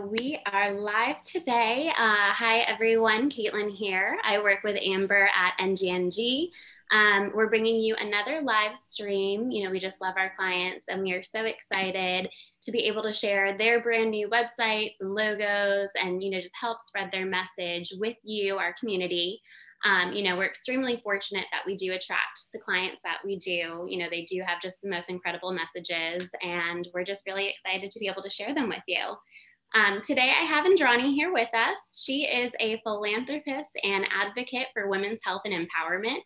We are live today. Hi, everyone. Caitlyn here. I work with Amber at NGNG. We're bringing you another live stream. We just love our clients, and we are so excited to be able to share their brand new websites and logos and, just help spread their message with you, our community. We're extremely fortunate that we do attract the clients that we do. They do have just the most incredible messages, and we're just really excited to be able to share them with you. Today I have Indrani here with us. She is a philanthropist and advocate for women's health and empowerment.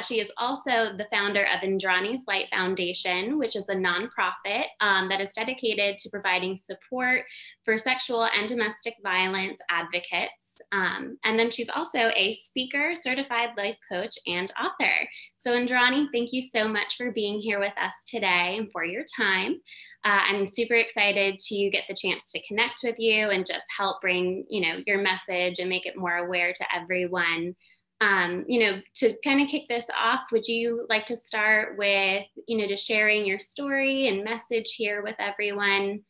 She is also the founder of Indrani's Light Foundation, which is a nonprofit that is dedicated to providing support for sexual and domestic violence advocates. And then she's also a speaker, certified life coach, and author. So Indrani, thank you so much for being here with us today and for your time. I'm super excited to get the chance to connect with you and just help bring, your message and make it more aware to everyone. To kind of kick this off, would you like to start with, just sharing your story and message here with everyone?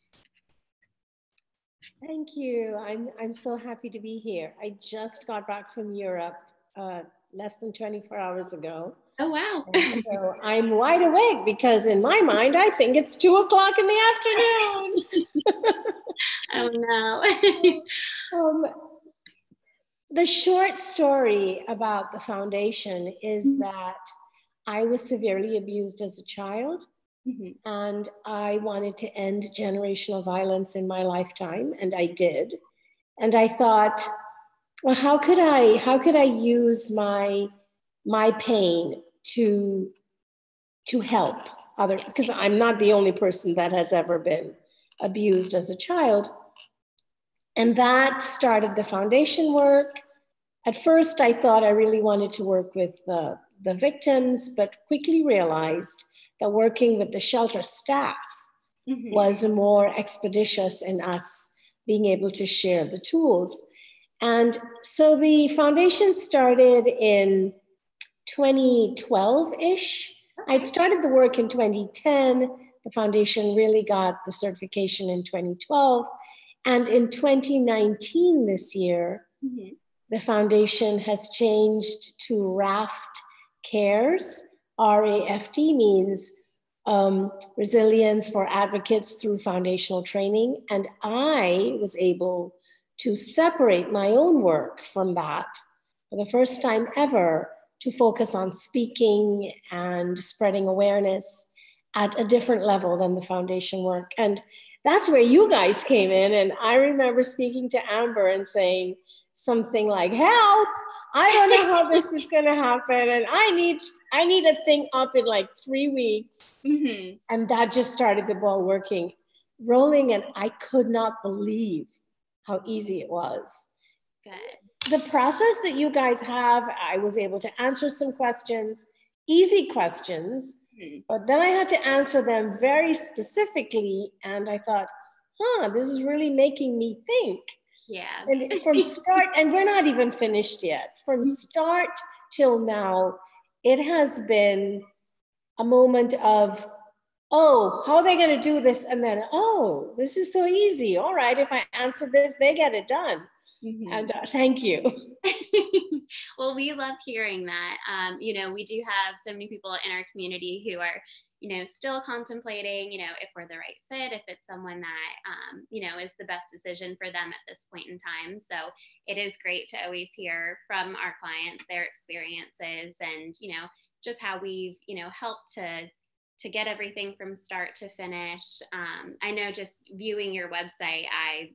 Thank you. I'm so happy to be here. I just got back from Europe less than 24 hours ago. Oh, wow. So I'm wide awake because in my mind, I think it's 2 o'clock in the afternoon. Oh, no. The short story about the foundation is that I was severely abused as a child, and I wanted to end generational violence in my lifetime, and I did. And I thought, well, how could I use my pain to help others? Because I'm not the only person that has ever been abused as a child. And that started the foundation work. At first, I thought I really wanted to work with the victims, but quickly realized that working with the shelter staff was more expeditious in us being able to share the tools. And so the foundation started in 2012-ish. I'd started the work in 2010. The foundation really got the certification in 2012. And in 2019, this year, the foundation has changed to RAFT Cares. RAFT means Resilience for Advocates Through Foundational Training. And I was able to separate my own work from that for the first time ever, to focus on speaking and spreading awareness at a different level than the foundation work. And that's where you guys came in. And I remember speaking to Amber and saying something like, help, I don't know how this is going to happen. And I need a thing up in like 3 weeks. And that just started the ball rolling. And I could not believe how easy it was. Good. The process that you guys have, I was able to answer some questions, easy questions, but then I had to answer them very specifically. And I thought, this is really making me think. Yeah. And from start, and we're not even finished yet. From start till now, it has been a moment of, how are they going to do this? And then, this is so easy. All right, if I answer this, they get it done. And thank you. Well, we love hearing that. We do have so many people in our community who are, still contemplating, if we're the right fit, if it's someone that, is the best decision for them at this point in time. So it is great to always hear from our clients, their experiences, and, just how we've, helped to get everything from start to finish. I know just viewing your website, I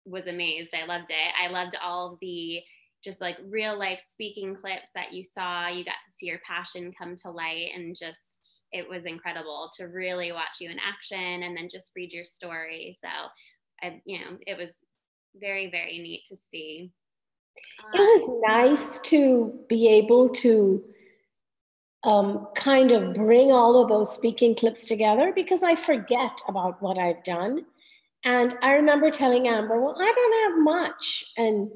was amazed. I loved it. I loved all the just like real life speaking clips that you saw. You got to see your passion come to light, and just, it was incredible to really watch you in action and then just read your story. So it was very, very neat to see. It was nice to be able to kind of bring all of those speaking clips together, because I forget about what I've done. And I remember telling Amber, well, I don't have much. And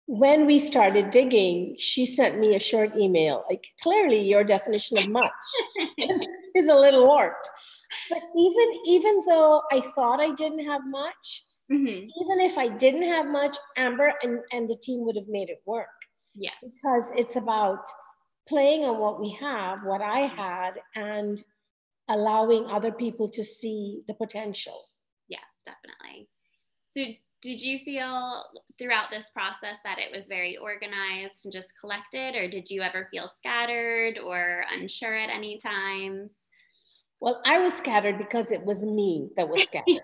when we started digging, she sent me a short email. Like, clearly your definition of much is a little warped. But even though I thought I didn't have much, Even if I didn't have much, Amber and the team would have made it work. Yes. Because it's about playing on what we have, what I had, and allowing other people to see the potential. Yes, definitely. So did you feel throughout this process that it was very organized and just collected, or did you ever feel scattered or unsure at any times? Well, I was scattered because it was me that was scattered.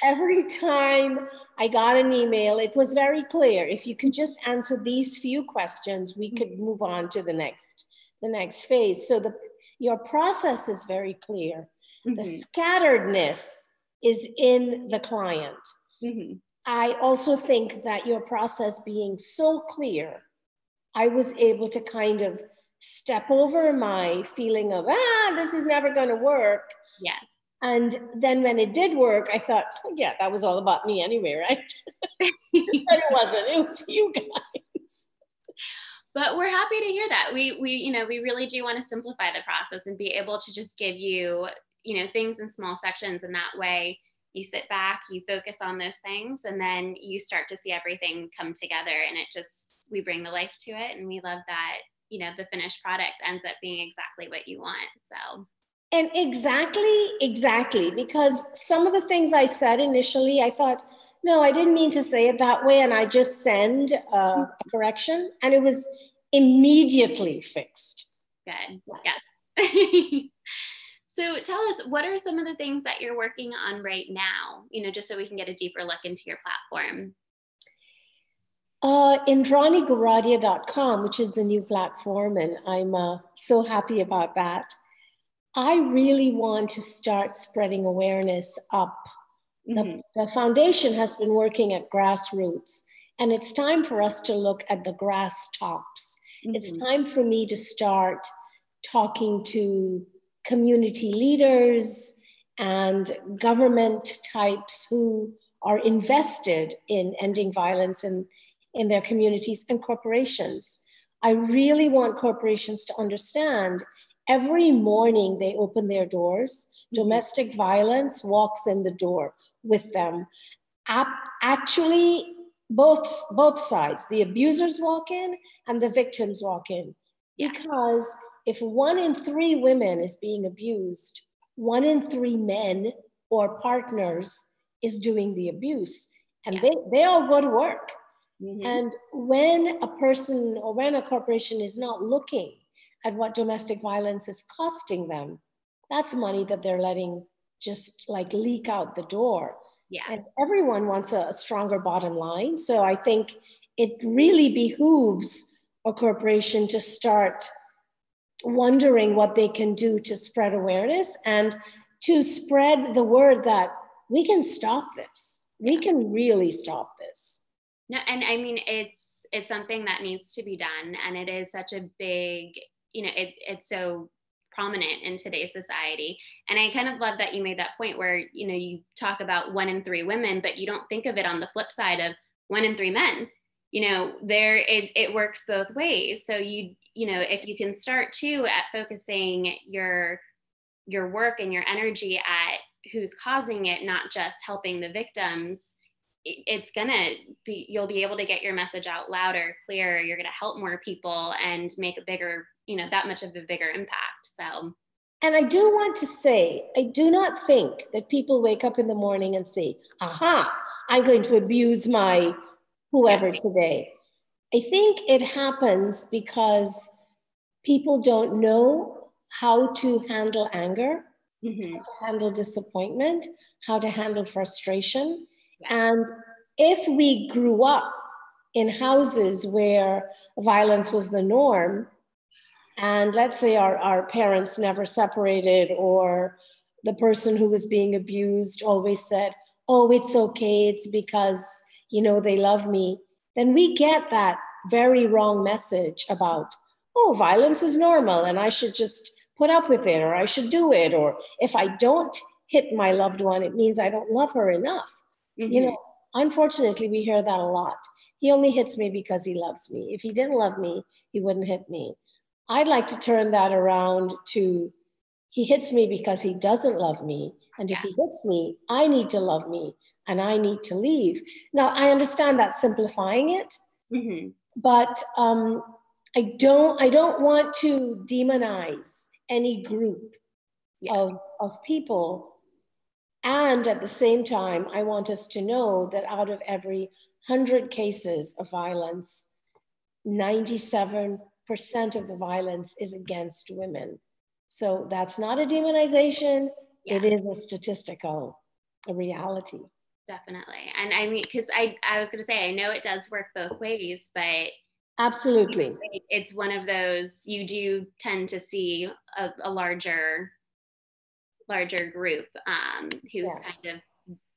Every time I got an email, it was very clear. If you could just answer these few questions, we could move on to the next phase. So your process is very clear. The scatteredness is in the client. I also think that your process being so clear, I was able to kind of step over my feeling of, this is never going to work. Yes. And then when it did work, I thought, yeah, that was all about me anyway, right? But it wasn't. It was you guys. But we're happy to hear that. We really do want to simplify the process and be able to just give you, things in small sections. And that way you sit back, you focus on those things, and then you start to see everything come together. And we bring the life to it. And we love that, the finished product ends up being exactly what you want. So. And exactly, because some of the things I said initially, I thought, no, I didn't mean to say it that way. And I just send a correction, and it was immediately fixed. Good. Yes. So tell us, what are some of the things that you're working on right now, just so we can get a deeper look into your platform? IndraniGoradia.com, which is the new platform, and I'm so happy about that. I really want to start spreading awareness up. The foundation has been working at grassroots, and it's time for us to look at the grass tops. It's time for me to start talking to community leaders and government types who are invested in ending violence in their communities, and corporations. I really want corporations to understand every morning they open their doors, domestic violence walks in the door with them. Actually, both sides, the abusers walk in and the victims walk in. Because if 1 in 3 women is being abused, 1 in 3 men or partners is doing the abuse. And they all go to work. And when a person or when a corporation is not looking at what domestic violence is costing them, that's money that they're letting just like leak out the door. And everyone wants a stronger bottom line. So I think it really behooves a corporation to start wondering what they can do to spread awareness and to spread the word that we can stop this. We can really stop this. No, and I mean, it's something that needs to be done. And it is such a big, it's so prominent in today's society. And I kind of love that you made that point where, you talk about 1 in 3 women, but you don't think of it on the flip side of 1 in 3 men. It works both ways. So if you can start too at focusing your work and your energy at who's causing it, not just helping the victims, you'll be able to get your message out louder, clearer. You're going to help more people and make a bigger, that much of a bigger impact. So. And I do want to say, I do not think that people wake up in the morning and say, aha, I'm going to abuse my whoever today. I think it happens because people don't know how to handle anger, how to handle disappointment, how to handle frustration. And if we grew up in houses where violence was the norm, and let's say our parents never separated, or the person who was being abused always said, oh, it's okay, it's because, they love me, then we get that very wrong message about, oh, violence is normal and I should just put up with it, or I should do it, or if I don't hit my loved one, it means I don't love her enough. Unfortunately, we hear that a lot. He only hits me because he loves me. If he didn't love me, he wouldn't hit me. I'd like to turn that around to he hits me because he doesn't love me. And if he hits me, I need to love me and I need to leave. Now, I understand that simplifying it, but I don't want to demonize any group of people. And at the same time, I want us to know that out of every 100 cases of violence, 97% of the violence is against women. So that's not a demonization. It is a reality. Definitely. And I mean, because I was going to say, I know it does work both ways, but absolutely, it's one of those, you do tend to see a larger group who's kind of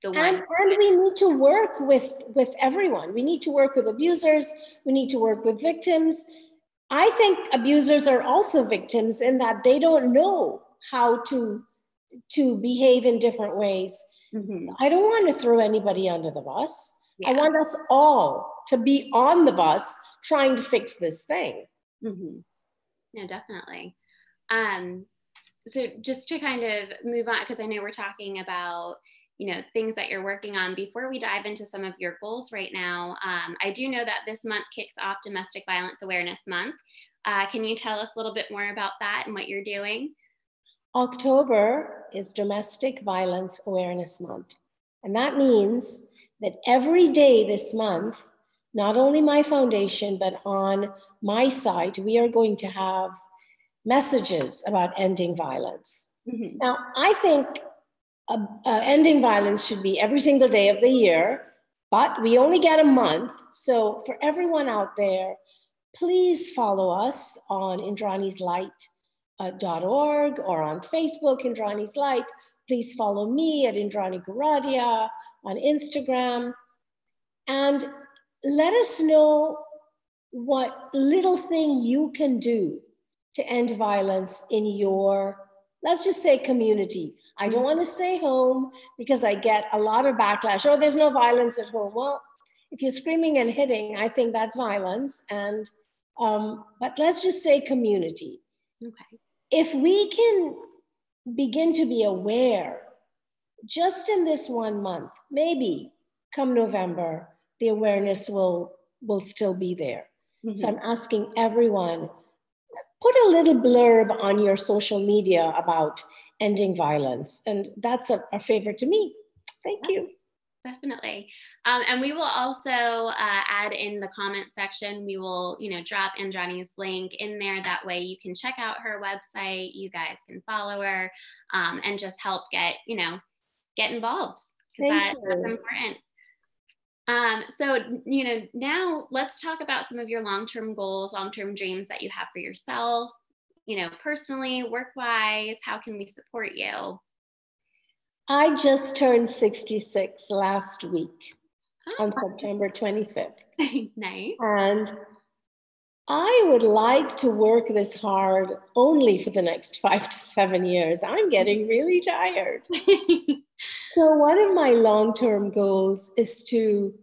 the one. And we need to work with everyone. We need to work with abusers. We need to work with victims. I think abusers are also victims in that they don't know how to behave in different ways. I don't want to throw anybody under the bus. I want us all to be on the bus trying to fix this thing. No, definitely. So just to kind of move on, because I know we're talking about, things that you're working on. Before we dive into some of your goals right now, I do know that this month kicks off Domestic Violence Awareness Month. Can you tell us a little bit more about that and what you're doing? October is Domestic Violence Awareness Month. And that means that every day this month, not only my foundation, but on my site, we are going to have messages about ending violence. Now, I think ending violence should be every single day of the year, but we only get a month. So for everyone out there, please follow us on indranislight.org or on Facebook, Indrani's Light. Please follow me at Indrani Goradia on Instagram. And let us know what little thing you can do to end violence in your, let's just say, community. I don't want to say home because I get a lot of backlash. Oh, there's no violence at home. Well, if you're screaming and hitting, I think that's violence. And but let's just say community. Okay. If we can begin to be aware, just in this 1 month, maybe come November, the awareness will still be there. So I'm asking everyone, put a little blurb on your social media about ending violence. And that's a favorite to me. Thank you. Definitely. And we will also add in the comment section, we will, drop Indrani's link in there. That way you can check out her website. You guys can follow her and just help get involved. That's important. So, now let's talk about some of your long-term goals, long-term dreams that you have for yourself, personally, work-wise. How can we support you? I just turned 66 last week on September 25th. Nice. And I would like to work this hard only for the next 5 to 7 years. I'm getting really tired. So one of my long-term goals is to,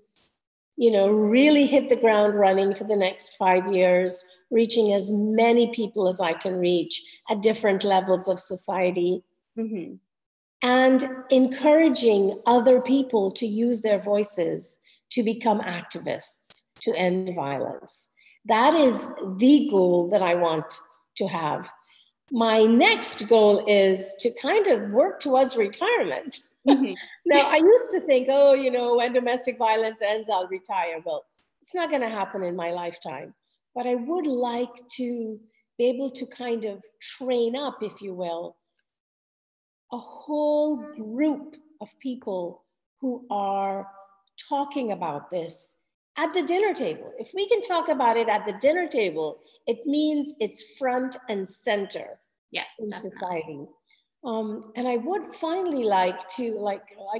really hit the ground running for the next 5 years, reaching as many people as I can reach at different levels of society. And encouraging other people to use their voices to become activists to end violence. That is the goal that I want to have. My next goal is to kind of work towards retirement. Now, I used to think, when domestic violence ends, I'll retire. Well, it's not going to happen in my lifetime. But I would like to be able to kind of train up, if you will, a whole group of people who are talking about this at the dinner table. If we can talk about it at the dinner table, it means it's front and center in society. And I would finally like to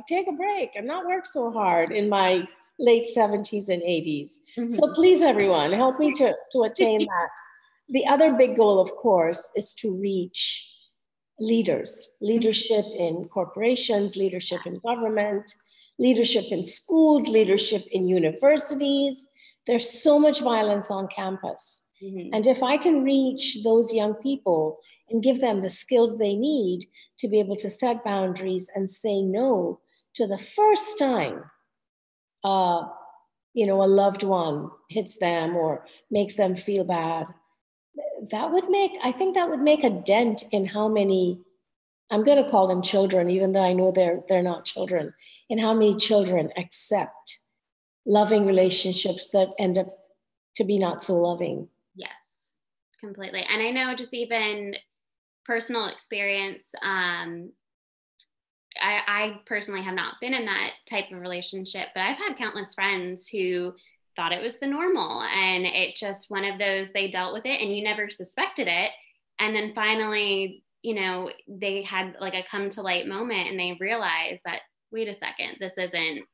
take a break and not work so hard in my late 70s and 80s. So please, everyone, help me to attain that. The other big goal, of course, is to reach leadership in corporations, leadership in government, leadership in schools, leadership in universities. There's so much violence on campus. Mm-hmm. And if I can reach those young people and give them the skills they need to be able to set boundaries and say no to the first time, a loved one hits them or makes them feel bad, I think that would make a dent in how many, I'm going to call them children, even though I know they're not children, in how many children accept loving relationships that end up to be not so loving. Yes, completely. And I know just even personal experience, I personally have not been in that type of relationship, but I've had countless friends who thought it was the normal, and it just one of those, they dealt with it and you never suspected it. And then finally, they had like a come to light moment and they realized that, wait a second, this isn't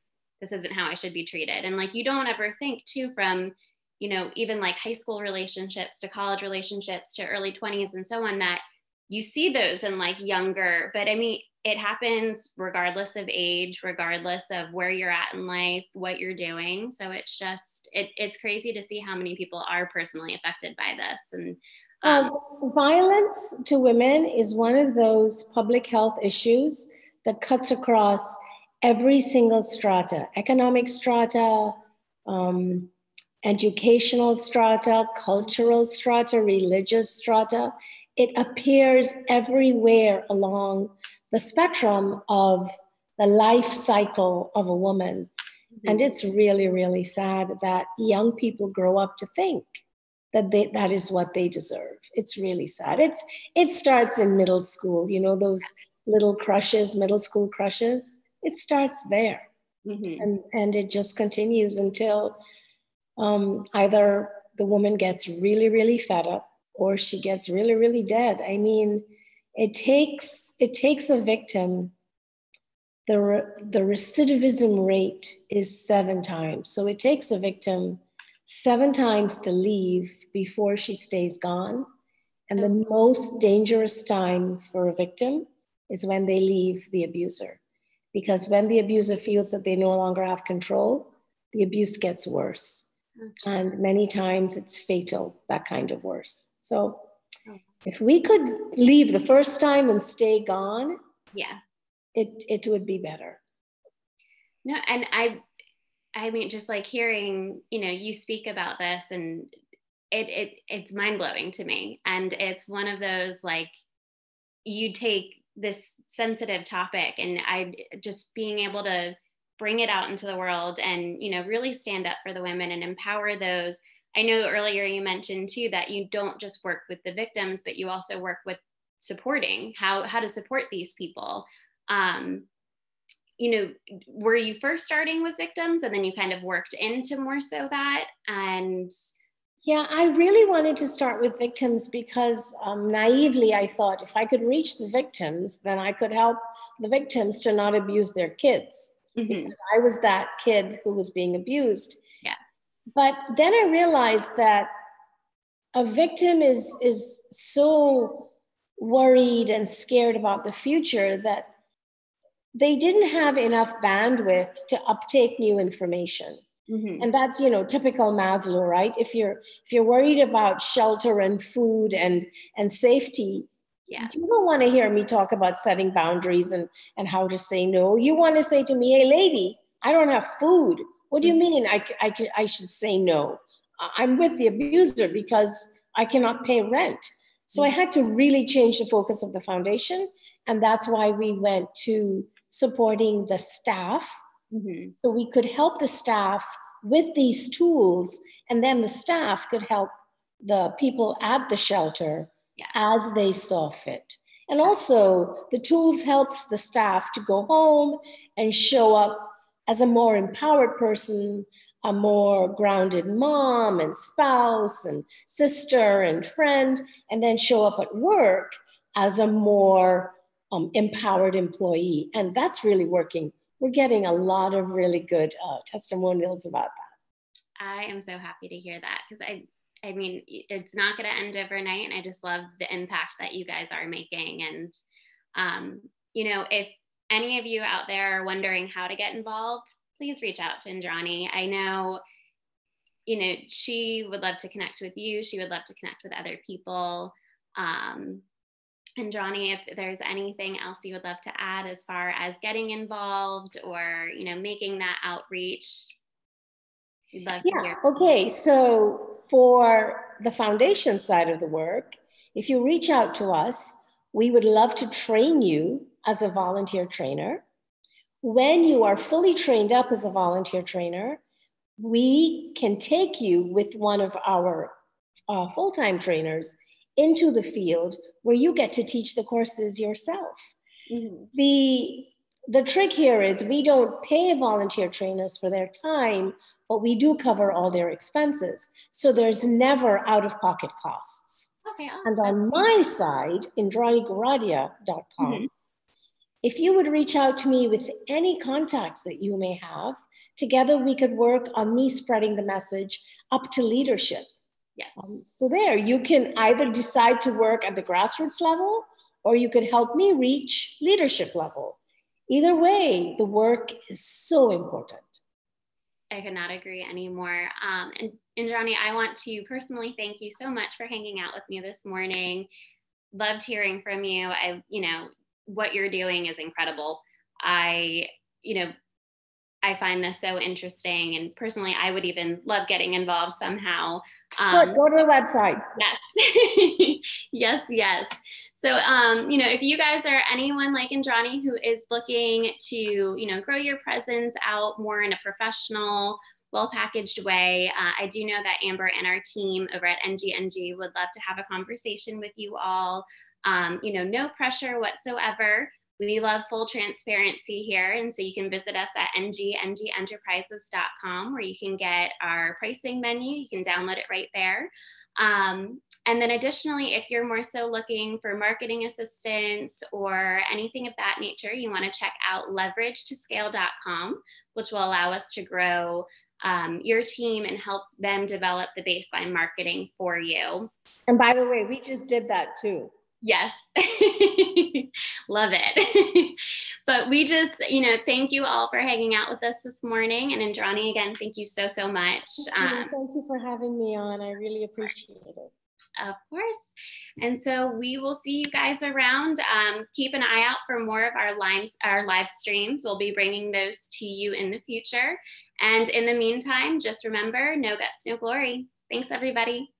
how I should be treated. And like, you don't ever think too, from, even like high school relationships to college relationships to early 20s and so on, that you see those in like younger, but I mean, it happens regardless of age, regardless of where you're at in life, what you're doing. So it's just, it's crazy to see how many people are personally affected by this. And violence to women is one of those public health issues that cuts across every single strata, economic strata, educational strata, cultural strata, religious strata. It appears everywhere along the spectrum of the life cycle of a woman. Mm-hmm. And it's really, really sad that young people grow up to think that that is what they deserve. It's really sad. It starts in middle school, those little crushes, middle school crushes. It starts there. Mm-hmm. And it just continues until either the woman gets really, really fed up or she gets really, really dead. I mean, it takes a victim. The recidivism rate is 7 times. So it takes a victim 7 times to leave before she stays gone. And the most dangerous time for a victim is when they leave the abuser. Because when the abuser feels that they no longer have control, the abuse gets worse. Okay. And many times it's fatal, that kind of worse. So if we could leave the first time and stay gone, yeah, it would be better. No, and I mean, just like hearing, you speak about this, and it's mind-blowing to me. And it's one of those, like, you take this sensitive topic and just being able to bring it out into the world and, really stand up for the women and empower those. I know earlier you mentioned too, that you don't just work with the victims, but you also work with supporting how to support these people. Were you first starting with victims and then you kind of worked into more so that? And yeah, I really wanted to start with victims because naively I thought if I could reach the victims, then I could help the victims to not abuse their kids. Mm-hmm. Because I was that kid who was being abused. Yes. But then I realized that a victim is so worried and scared about the future that they didn't have enough bandwidth to uptake new information. Mm-hmm. And that's, typical Maslow, right? If you're worried about shelter and food and safety, yeah, you don't want to hear me talk about setting boundaries and how to say no. You want to say to me, hey, lady, I don't have food. What do you mean I should say no? I'm with the abuser because I cannot pay rent. So I had to really change the focus of the foundation. And that's why we went to supporting the staff. Mm-hmm. So we could help the staff with these tools, and then the staff could help the people at the shelter, yeah, as they saw fit. And also the tools helps the staff to go home and show up as a more empowered person, a more grounded mom and spouse and sister and friend, and then show up at work as a more empowered employee. And that's really working. We're getting a lot of really good testimonials about that. I am so happy to hear that, because I mean, it's not going to end overnight. And I just love the impact that you guys are making. And, if any of you out there are wondering how to get involved, please reach out to Indrani. I know you know, she would love to connect with you. She would love to connect with other people. Indrani, if there's anything else you would love to add as far as getting involved or, you know, making that outreach, we'd love to hear. Okay, so for the foundation side of the work, if you reach out to us, we would love to train you as a volunteer trainer. When you are fully trained up as a volunteer trainer, we can take you with one of our full-time trainers into the field where you get to teach the courses yourself. Mm-hmm. The trick here is we don't pay volunteer trainers for their time, but we do cover all their expenses. So there's never out-of-pocket costs. Okay. And on my side, indranigoradia.com, mm-hmm. if you would reach out to me with any contacts that you may have, together we could work on me spreading the message up to leadership. Yes. So there, you can either decide to work at the grassroots level, or you could help me reach leadership level. Either way, the work is so important. I could not agree anymore. And Indrani, I want to personally thank you so much for hanging out with me this morning. Loved hearing from you. You know, what you're doing is incredible. I find this so interesting, and personally, I would even love getting involved somehow. Good, go to the website. Yes. yes. So, you know, if you guys are anyone like Indrani who is looking to, you know, grow your presence out more in a professional, well-packaged way, I do know that Amber and our team over at NGNG would love to have a conversation with you all. You know, no pressure whatsoever. We love full transparency here. And so you can visit us at ngrenterprises.com, where you can get our pricing menu. You can download it right there. And then additionally, if you're more so looking for marketing assistance or anything of that nature, you want to check out leveragetoscale.com, which will allow us to grow your team and help them develop the baseline marketing for you. And by the way, we just did that too. Yes. Love it. But we just, you know, thank you all for hanging out with us this morning. And Indrani, again, thank you so, so much. Thank you for having me on. I really appreciate it. Of course. And so we will see you guys around. Keep an eye out for more of our live streams. We'll be bringing those to you in the future. And in the meantime, just remember, no guts, no glory. Thanks, everybody.